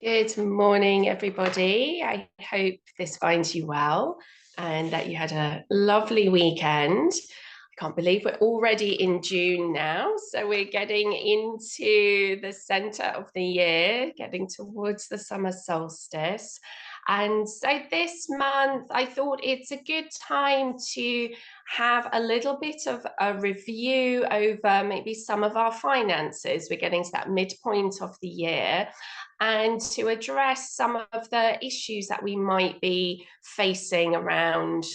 Good morning, everybody. I hope this finds you well and that you had a lovely weekend. I can't believe we're already in June now. So we're getting into the center of the year, getting towards the summer solstice. And so this month, I thought it's a good time to have a little bit of a review over maybe some of our finances. We're getting to that midpoint of the year, and to address some of the issues that we might be facing around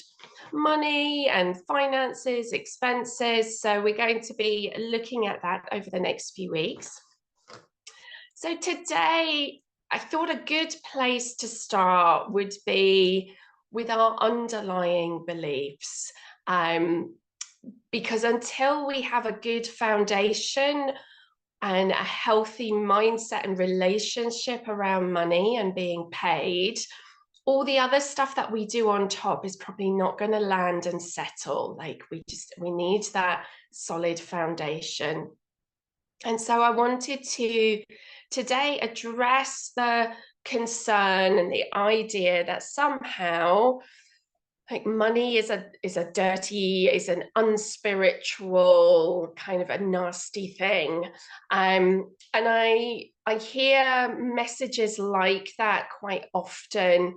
money and finances, expenses. So we're going to be looking at that over the next few weeks. So today, I thought a good place to start would be with our underlying beliefs. Because until we have a good foundation and a healthy mindset and relationship around money and being paid, all the other stuff that we do on top is probably not going to land and settle. Like we need that solid foundation. And so I wanted to today address the concern and the idea that somehow like money is an unspiritual, kind of a nasty thing. And I hear messages like that quite often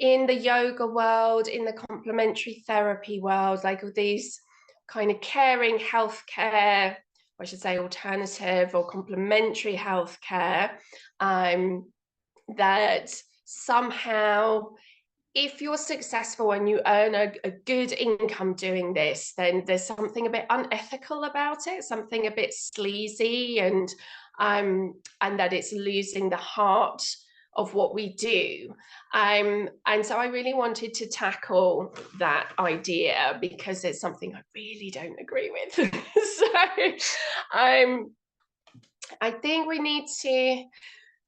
in the yoga world, in the complementary therapy world, like these kind of caring healthcare, or I should say alternative or complementary healthcare, that somehow if you're successful and you earn a good income doing this, then there's something a bit unethical about it, something a bit sleazy, and that it's losing the heart of what we do. And so I really wanted to tackle that idea because it's something I really don't agree with. So I think we need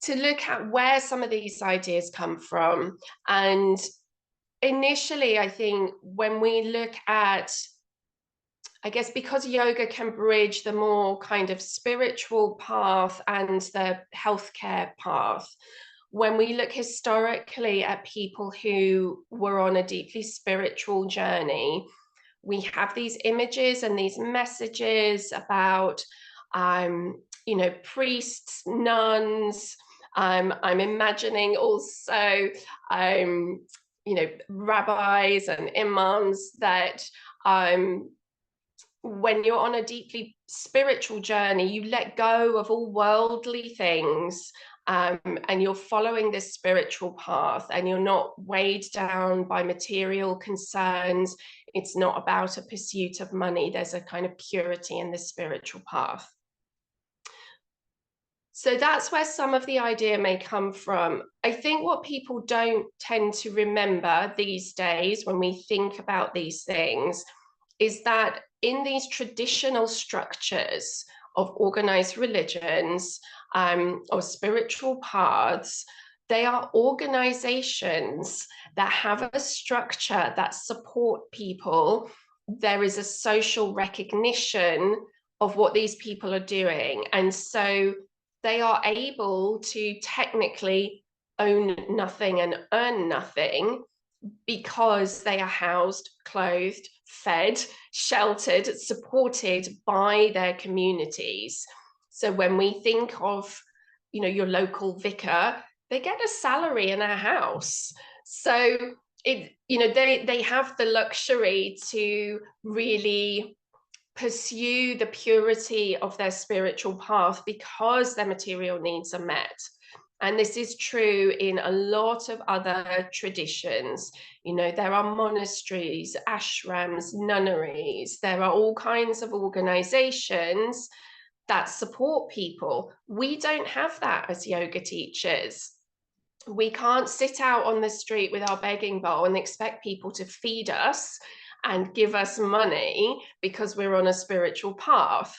to look at where some of these ideas come from. And initially, I think when we look at, I guess, because yoga can bridge the more kind of spiritual path and the healthcare path, when we look historically at people who were on a deeply spiritual journey, we have these images and these messages about, priests, nuns. I'm imagining also, rabbis and imams that when you're on a deeply spiritual journey, you let go of all worldly things, and you're following this spiritual path, and you're not weighed down by material concerns. It's not about a pursuit of money. There's a kind of purity in this spiritual path. So that's where some of the idea may come from. I think what people don't tend to remember these days when we think about these things is that in these traditional structures of organized religions, or spiritual paths, they are organizations that have a structure that support people. There is a social recognition of what these people are doing. And so they are able to technically own nothing and earn nothing because they are housed, clothed, fed, sheltered, supported by their communities. So when we think of, your local vicar, they get a salary in a house. So they have the luxury to really pursue the purity of their spiritual path because their material needs are met. And this is true in a lot of other traditions. There are monasteries, ashrams, nunneries. There are all kinds of organizations that support people. We don't have that as yoga teachers. We can't sit out on the street with our begging bowl and expect people to feed us and give us money because we're on a spiritual path.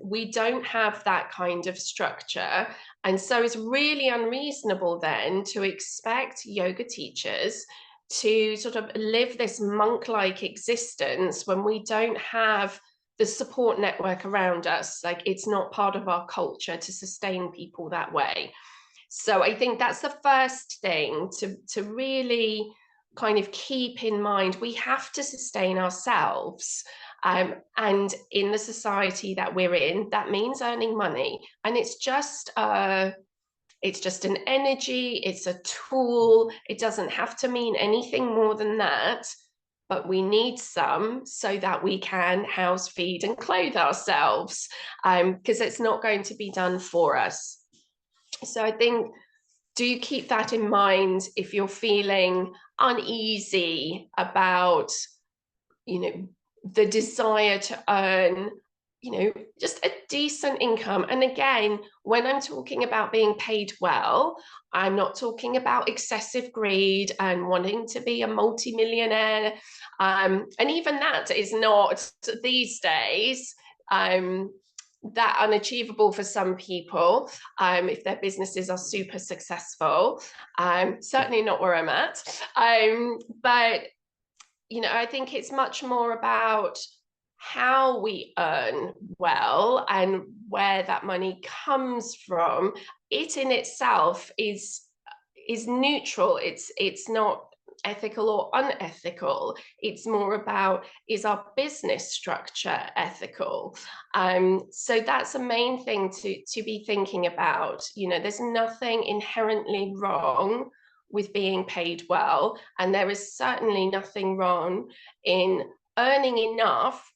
We don't have that kind of structure. And so it's really unreasonable then to expect yoga teachers to sort of live this monk-like existence when we don't have the support network around us. Like, it's not part of our culture to sustain people that way. So I think that's the first thing to really kind of keep in mind. We have to sustain ourselves. And in the society that we're in, that means earning money. And it's just an energy, it's a tool. It doesn't have to mean anything more than that. But we need some so that we can house, feed, and clothe ourselves, because it's not going to be done for us. So I think, do keep that in mind if you're feeling uneasy about, you know, the desire to earn, you know, just a decent income. And again, when I'm talking about being paid well, I'm not talking about excessive greed and wanting to be a multimillionaire. And even that is not these days that unachievable for some people, if their businesses are super successful. Certainly not where I'm at. But you know, I think it's much more about how we earn well and where that money comes from. It in itself is neutral. It's not ethical or unethical. It's more about, is our business structure ethical? So that's the main thing to be thinking about. You know, there's nothing inherently wrong with being paid well, and there is certainly nothing wrong in earning enough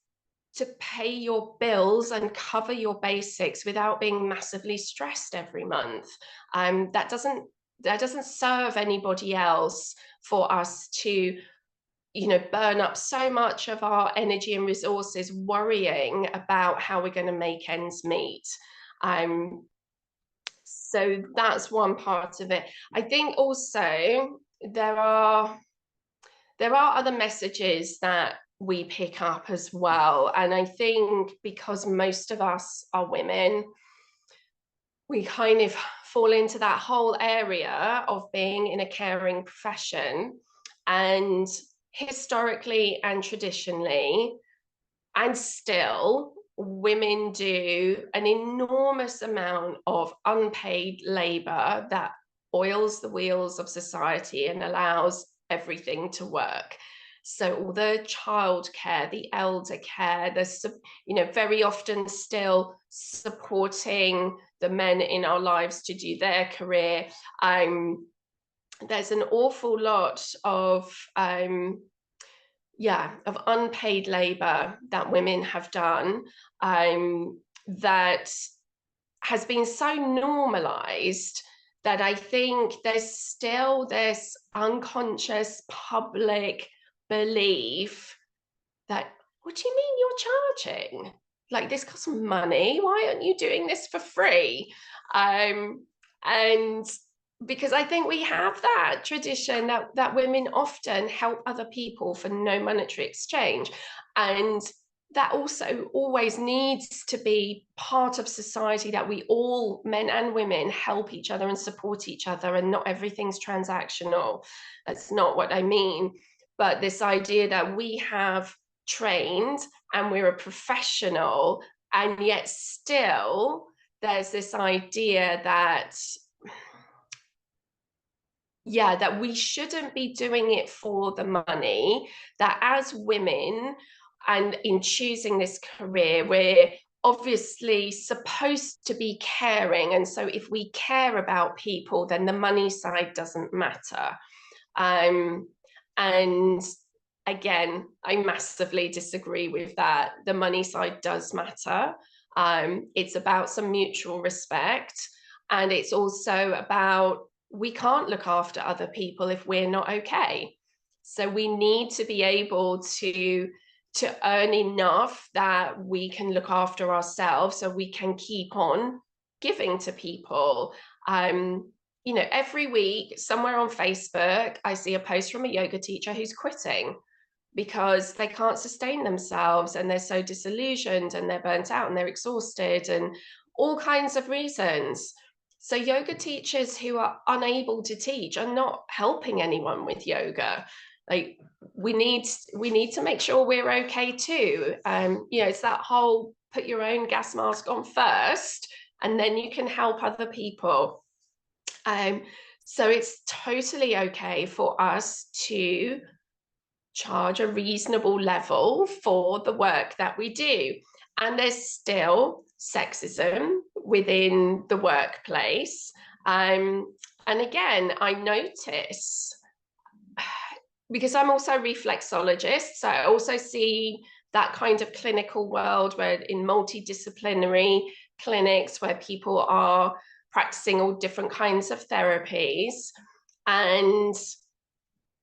to pay your bills and cover your basics without being massively stressed every month. That doesn't serve anybody else for us to, you know, burn up so much of our energy and resources worrying about how we're going to make ends meet. So that's one part of it. I think also there are other messages that we pick up as well. And I think because most of us are women, we kind of fall into that whole area of being in a caring profession. And historically and traditionally, and still, women do an enormous amount of unpaid labor that oils the wheels of society and allows everything to work. So all the childcare, the elder care, you know, very often still supporting the men in our lives to do their career. There's an awful lot of unpaid labor that women have done, that has been so normalized that I think there's still this unconscious public belief that, what do you mean you're charging? Like, this costs money. Why aren't you doing this for free? And because I think we have that tradition that women often help other people for no monetary exchange. And that also always needs to be part of society, that we all, men and women, help each other and support each other, and not everything's transactional. That's not what I mean. But this idea that we have trained and we're a professional, and yet still there's this idea that that we shouldn't be doing it for the money, that as women and in choosing this career, we're obviously supposed to be caring. And so if we care about people, then the money side doesn't matter. And again, I massively disagree with that. The money side does matter. It's about some mutual respect. And it's also about, we can't look after other people if we're not okay. So we need to be able to earn enough that we can look after ourselves, so we can keep on giving to people. You know, every week somewhere on Facebook, I see a post from a yoga teacher who's quitting because they can't sustain themselves, and they're so disillusioned, and they're burnt out, and they're exhausted, and all kinds of reasons. So yoga teachers who are unable to teach are not helping anyone with yoga. Like, we need to make sure we're okay too. You know, it's that whole put your own gas mask on first, and then you can help other people. So it's totally okay for us to charge a reasonable level for the work that we do. And there's still sexism within the workplace. And again, I notice, because I'm also a reflexologist, so I also see that kind of clinical world where in multidisciplinary clinics where people are practicing all different kinds of therapies. And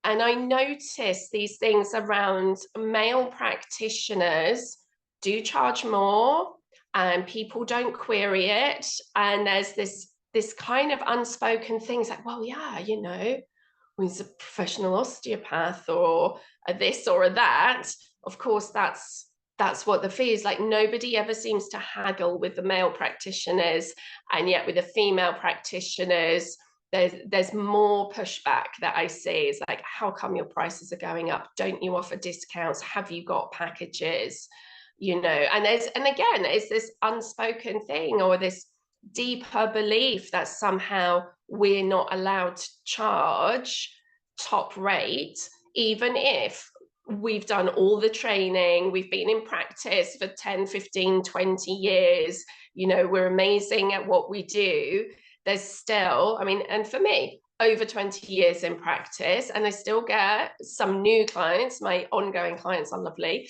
I notice these things around male practitioners do charge more and people don't query it. And there's this kind of unspoken things like, well, yeah, you know, he's a professional osteopath or a this or a that. Of course, that's what the fee is. Like, nobody ever seems to haggle with the male practitioners, and yet with the female practitioners, there's more pushback that I see. Is like, how come your prices are going up? Don't you offer discounts? Have you got packages? You know, and again, it's this unspoken thing or this deeper belief that somehow we're not allowed to charge top rate, even if we've done all the training, we've been in practice for 10, 15, 20 years, you know, we're amazing at what we do. There's still, I mean, and for me, over 20 years in practice, and I still get some new clients. My ongoing clients are lovely,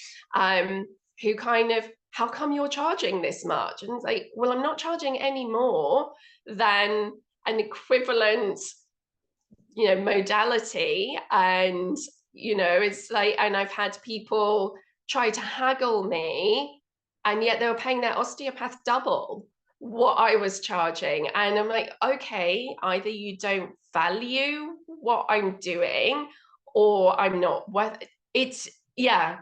who kind of, how come you're charging this much? And it's like, well, I'm not charging any more than an equivalent, you know, modality. And, you know, it's like, and I've had people try to haggle me, and yet they were paying their osteopath double what I was charging. And I'm like, okay, either you don't value what I'm doing or I'm not worth it. It's, yeah,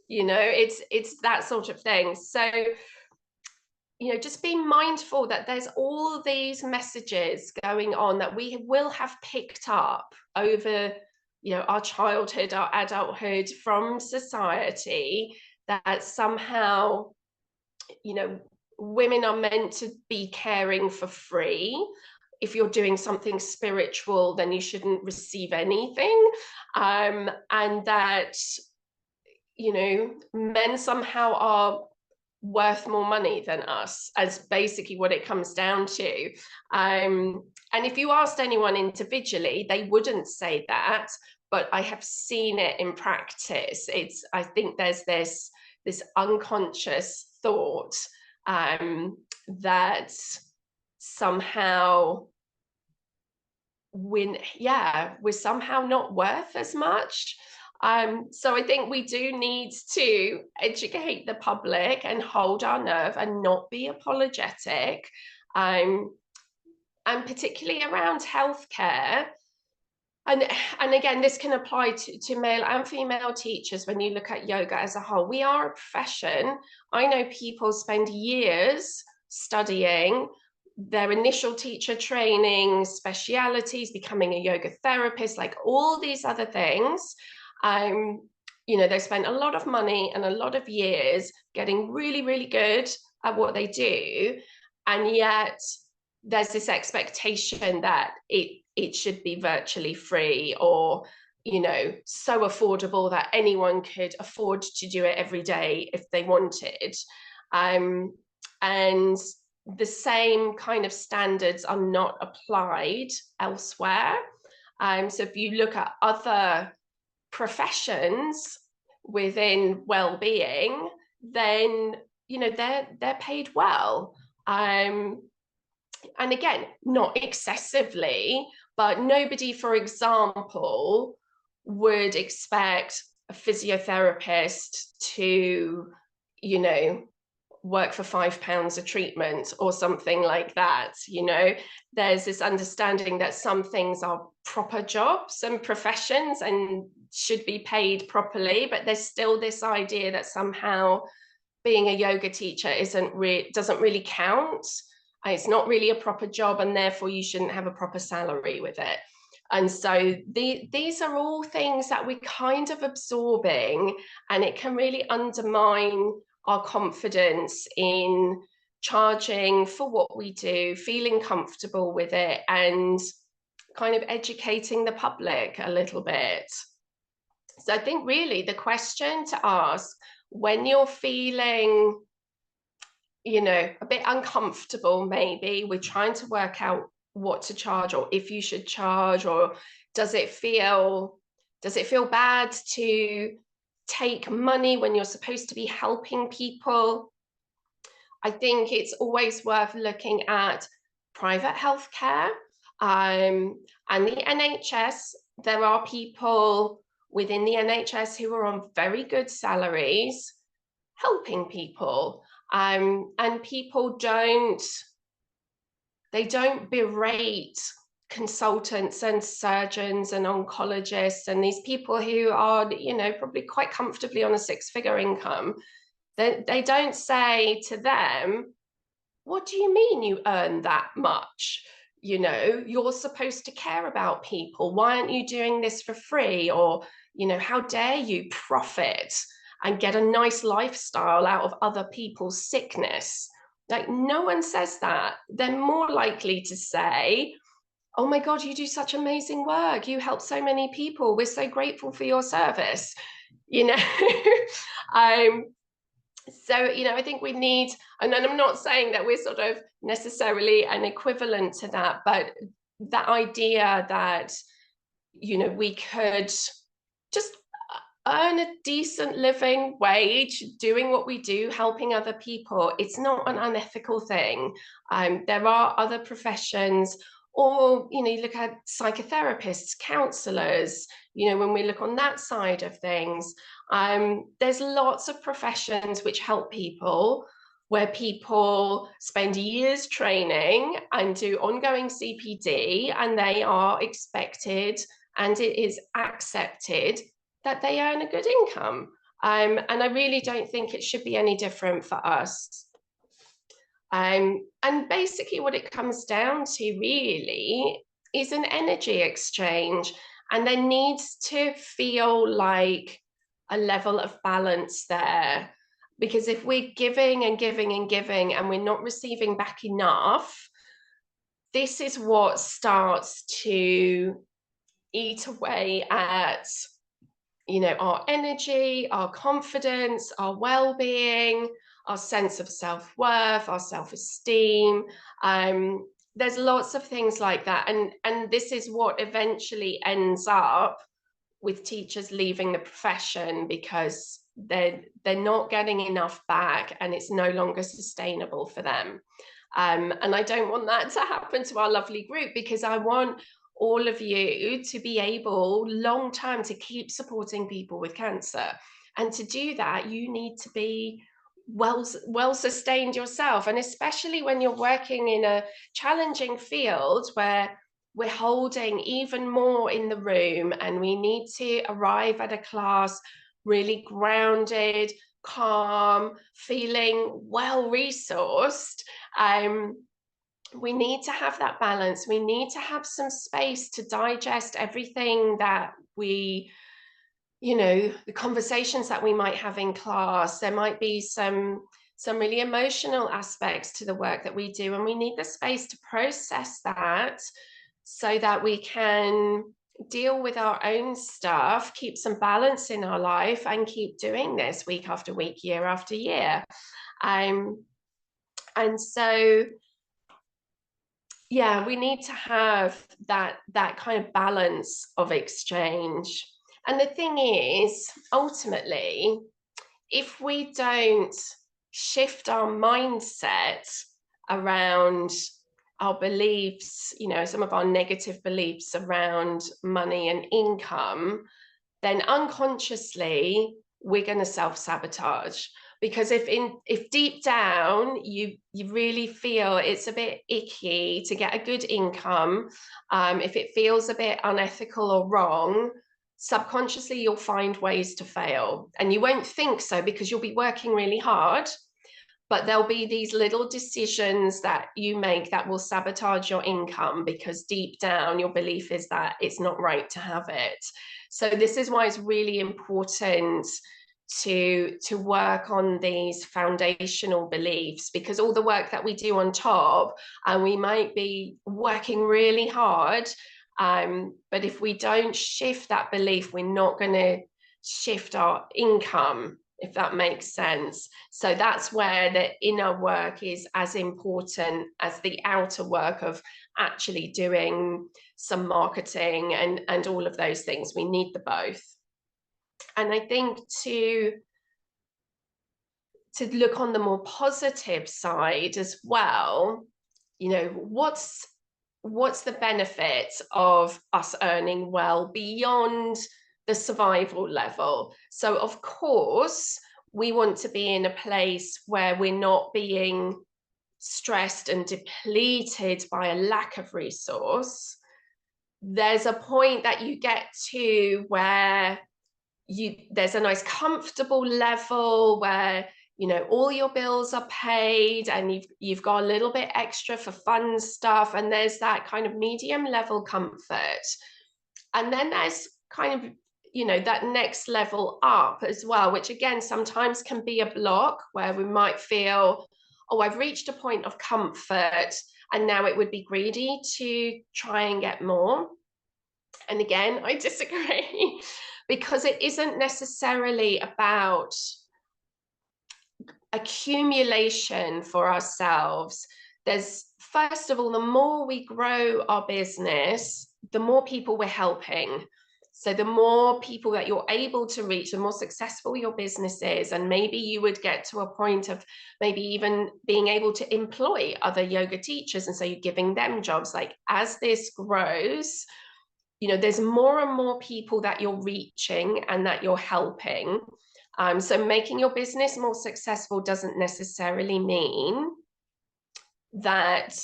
you know, it's that sort of thing. So, you know, just be mindful that there's all these messages going on that we will have picked up over, you know, our childhood, our adulthood, from society, that somehow, you know, women are meant to be caring for free. If you're doing something spiritual, then you shouldn't receive anything. And that, you know, men somehow are worth more money than us, as basically what it comes down to. And if you asked anyone individually, they wouldn't say that, but I have seen it in practice. It's, I think there's this unconscious thought that somehow we're somehow not worth as much. So I think we do need to educate the public and hold our nerve and not be apologetic, and particularly around healthcare. And again, this can apply to male and female teachers. When you look at yoga as a whole, we are a profession. I know people spend years studying their initial teacher training, specialities, becoming a yoga therapist, like all these other things. You know, they spent a lot of money and a lot of years getting really, really good at what they do. And yet there's this expectation that it should be virtually free, or, you know, so affordable that anyone could afford to do it every day if they wanted. And the same kind of standards are not applied elsewhere. So if you look at other professions within well-being, then, you know, they're paid well. And again, not excessively, but nobody, for example, would expect a physiotherapist to, you know, work for £5 a treatment or something like that. You know, there's this understanding that some things are proper jobs and professions and should be paid properly, but there's still this idea that somehow being a yoga teacher doesn't really count. It's not really a proper job, and therefore you shouldn't have a proper salary with it. And so these are all things that we're kind of absorbing, and it can really undermine our confidence in charging for what we do, feeling comfortable with it, and kind of educating the public a little bit. So I think really the question to ask when you're feeling, you know, a bit uncomfortable, maybe with trying to work out what to charge, or if you should charge, or does it feel bad to take money when you're supposed to be helping people? I think it's always worth looking at private healthcare, and the NHS. There are people within the NHS who are on very good salaries helping people, and people don't berate consultants and surgeons and oncologists and these people who are, you know, probably quite comfortably on a six-figure income. They don't say to them, what do you mean you earn that much? You know, you're supposed to care about people. Why aren't you doing this for free? Or, you know, how dare you profit and get a nice lifestyle out of other people's sickness? Like, no one says that. They're more likely to say, oh my God, you do such amazing work. You help so many people. We're so grateful for your service. You know, so, you know, I think we need, and then I'm not saying that we're sort of necessarily an equivalent to that, but that idea that, you know, we could just earn a decent living wage doing what we do, helping other people. It's not an unethical thing. There are other professions, or, you know, you look at psychotherapists, counselors, you know, when we look on that side of things, there's lots of professions which help people, where people spend years training and do ongoing CPD, and they are expected and it is accepted that they earn a good income. And I really don't think it should be any different for us. And basically what it comes down to really is an energy exchange, and there needs to feel like a level of balance there. Because if we're giving and giving and giving and we're not receiving back enough, this is what starts to eat away at, you know, our energy, our confidence, our well-being, our sense of self-worth, our self-esteem. There's lots of things like that. And this is what eventually ends up with teachers leaving the profession, because they're not getting enough back and it's no longer sustainable for them. And I don't want that to happen to our lovely group, because I want all of you to be able long term to keep supporting people with cancer. And to do that, you need to be well sustained yourself. And especially when you're working in a challenging field where we're holding even more in the room, and we need to arrive at a class really grounded, calm, feeling well resourced. We need to have that balance. We need to have some space to digest everything that we, you know, the conversations that we might have in class. There might be some really emotional aspects to the work that we do, and we need the space to process that so that we can deal with our own stuff, keep some balance in our life, and keep doing this week after week, year after year. And so, yeah, we need to have that kind of balance of exchange. And the thing is, ultimately, if we don't shift our mindset around our beliefs, you know, some of our negative beliefs around money and income, then unconsciously we're going to self-sabotage. Because if deep down you really feel it's a bit icky to get a good income, if it feels a bit unethical or wrong, subconsciously you'll find ways to fail. And you won't think so because you'll be working really hard, but there'll be these little decisions that you make that will sabotage your income, because deep down your belief is that it's not right to have it. So this is why it's really important to work on these foundational beliefs, because all the work that we do on top, and we might be working really hard, but if we don't shift that belief, we're not going to shift our income, if that makes sense. So that's where the inner work is as important as the outer work of actually doing some marketing and all of those things. We need the both. And I think to look on the more positive side as well, you know, what's the benefit of us earning well beyond the survival level? So of course, we want to be in a place where we're not being stressed and depleted by a lack of resource. There's a point that you get to where there's a nice comfortable level where, you know, all your bills are paid and you've got a little bit extra for fun stuff, and there's that kind of medium level comfort. And then there's kind of, you know, that next level up as well, which again sometimes can be a block, where we might feel, oh, I've reached a point of comfort and now it would be greedy to try and get more. And again, I disagree, because it isn't necessarily about accumulation for ourselves. There's, first of all, the more we grow our business, the more people we're helping. So the more people that you're able to reach, the more successful your business is. And maybe you would get to a point of maybe even being able to employ other yoga teachers. And so you're giving them jobs. Like, as this grows, you know, there's more and more people that you're reaching and that you're helping. So making your business more successful doesn't necessarily mean that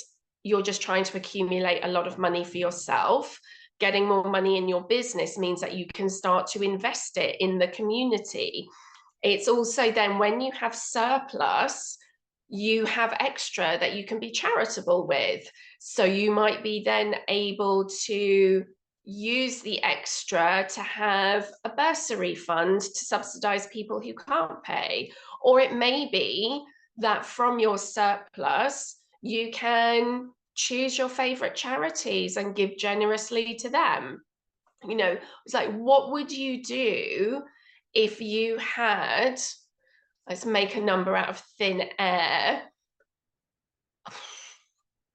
you're just trying to accumulate a lot of money for yourself. Getting more money in your business means that you can start to invest it in the community. It's also then, when you have surplus, you have extra that you can be charitable with. So you might be then able to use the extra to have a bursary fund to subsidize people who can't pay. Or it may be that from your surplus, you can choose your favorite charities and give generously to them. You know, it's like, what would you do if you had, let's make a number out of thin air,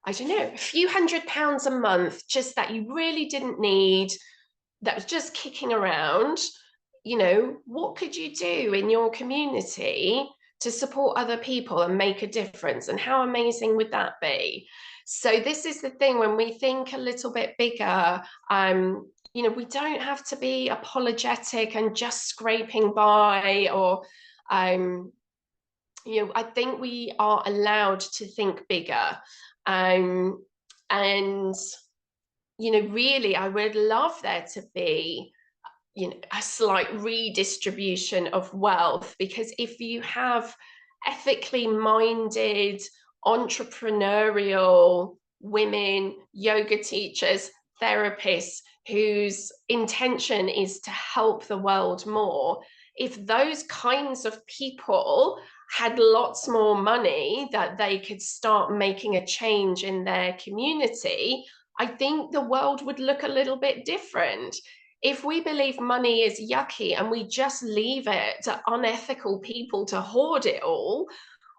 I don't know, a few £100 a month, just that you really didn't need, that was just kicking around. You know, what could you do in your community to support other people and make a difference? And how amazing would that be? So this is the thing, when we think a little bit bigger, you know, we don't have to be apologetic and just scraping by, or, you know, I think we are allowed to think bigger. And, you know, really, I would love there to be, you know, a slight redistribution of wealth, because if you have ethically minded, entrepreneurial women, yoga teachers, therapists, whose intention is to help the world more, if those kinds of people had lots more money that they could start making a change in their community, I think the world would look a little bit different. If we believe money is yucky and we just leave it to unethical people to hoard it all,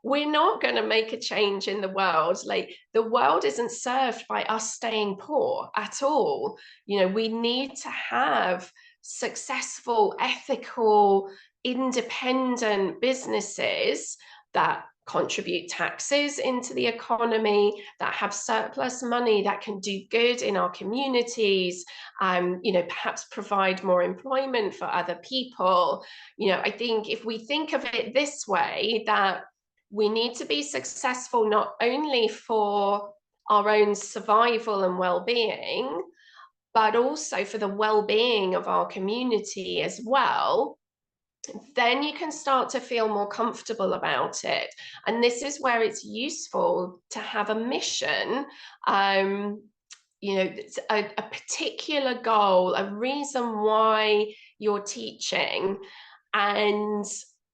we're not going to make a change in the world. Like, the world isn't served by us staying poor at all. You know, we need to have successful, ethical, independent businesses that contribute taxes into the economy, that have surplus money, that can do good in our communities, you know, perhaps provide more employment for other people. You know, I think if we think of it this way, that we need to be successful not only for our own survival and well-being, but also for the well-being of our community as well, then you can start to feel more comfortable about it. And this is where it's useful to have a mission, you know, a particular goal, a reason why you're teaching. And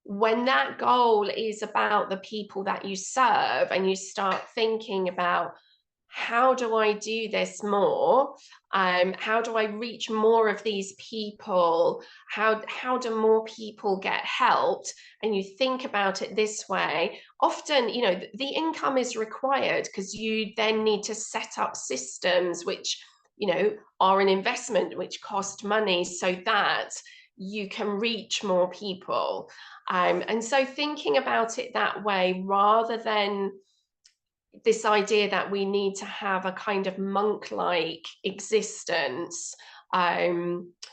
when that goal is about the people that you serve, and you start thinking about, how do I do this more? How do I reach more of these people? How do more people get helped? And you think about it this way, often, you know, the income is required because you then need to set up systems which, you know, are an investment, which cost money, so that you can reach more people. And so thinking about it that way, rather than this idea that we need to have a kind of monk-like existence,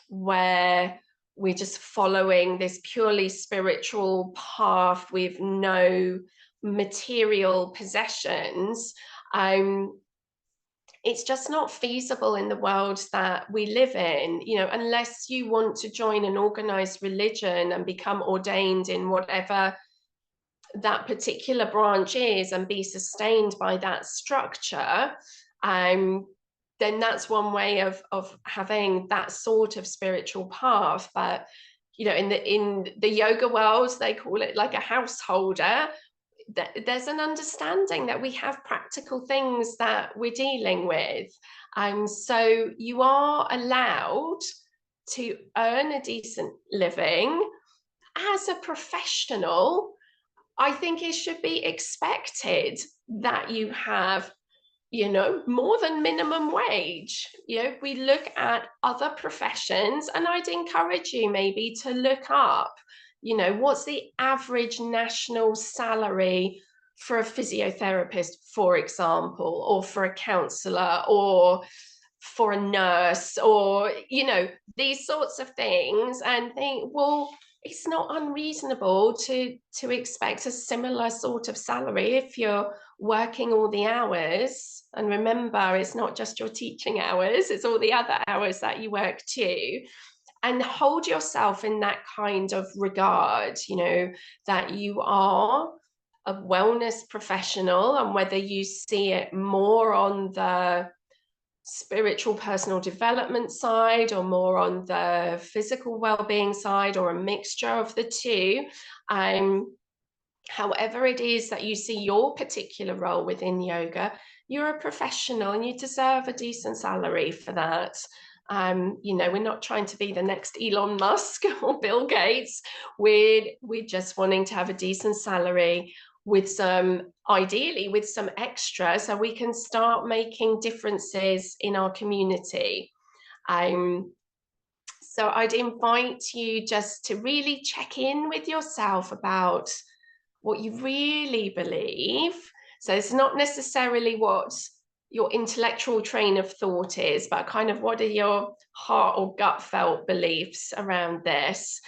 where we're just following this purely spiritual path with no material possessions, it's just not feasible in the world that we live in, you know, unless you want to join an organized religion and become ordained in whatever that particular branch is and be sustained by that structure. Then that's one way of having that sort of spiritual path. But you know, in the yoga world, they call it like a householder. There's an understanding that we have practical things that we're dealing with. So you are allowed to earn a decent living as a professional. I think it should be expected that you have, you know, more than minimum wage. You know, we look at other professions, and I'd encourage you maybe to look up, you know, what's the average national salary for a physiotherapist, for example, or for a counselor, or for a nurse, or, you know, these sorts of things, and think, well, it's not unreasonable to expect a similar sort of salary if you're working all the hours. And remember, it's not just your teaching hours, it's all the other hours that you work too. And hold yourself in that kind of regard, you know, that you are a wellness professional, and whether you see it more on the spiritual personal development side or more on the physical well-being side, or a mixture of the two, however it is that you see your particular role within yoga, you're a professional and you deserve a decent salary for that. You know, we're not trying to be the next Elon Musk or Bill Gates. We're just wanting to have a decent salary, with some, ideally with some extra, so we can start making differences in our community. So I'd invite you just to really check in with yourself about what you really believe. So it's not necessarily what your intellectual train of thought is, but kind of what are your heart or gut felt beliefs around this.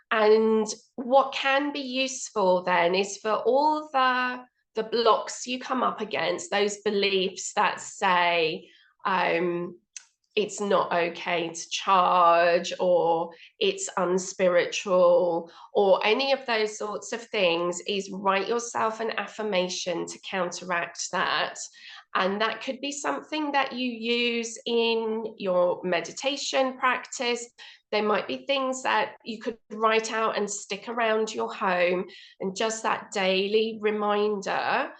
And what can be useful then is for all the blocks you come up against, those beliefs that say, it's not okay to charge, or it's unspiritual, or any of those sorts of things, is write yourself an affirmation to counteract that. And that could be something that you use in your meditation practice. There might be things that you could write out and stick around your home, and just that daily reminder.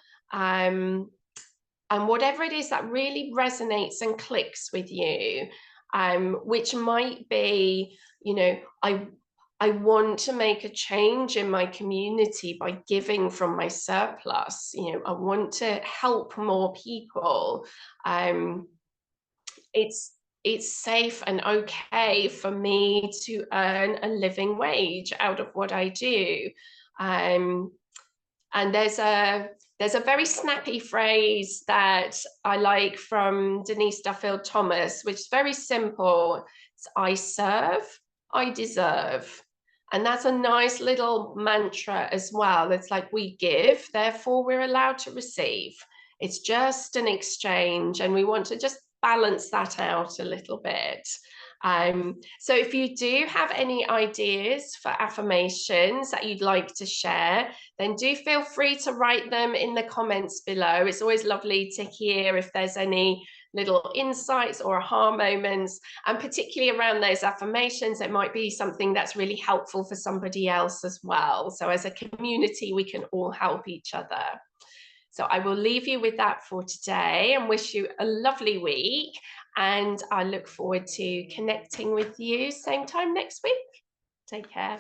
And whatever it is that really resonates and clicks with you, which might be, you know, I want to make a change in my community by giving from my surplus. You know, I want to help more people. It's safe and okay for me to earn a living wage out of what I do. And there's a very snappy phrase that I like from Denise Duffield Thomas, which is very simple. It's, I serve, I deserve. And that's a nice little mantra as well. It's like, we give, therefore we're allowed to receive. It's just an exchange, and we want to just balance that out a little bit. So if you do have any ideas for affirmations that you'd like to share, then do feel free to write them in the comments below. It's always lovely to hear if there's any little insights or aha moments, and particularly around those affirmations, it might be something that's really helpful for somebody else as well. So as a community, we can all help each other. So I will leave you with that for today and wish you a lovely week. And I look forward to connecting with you same time next week. Take care.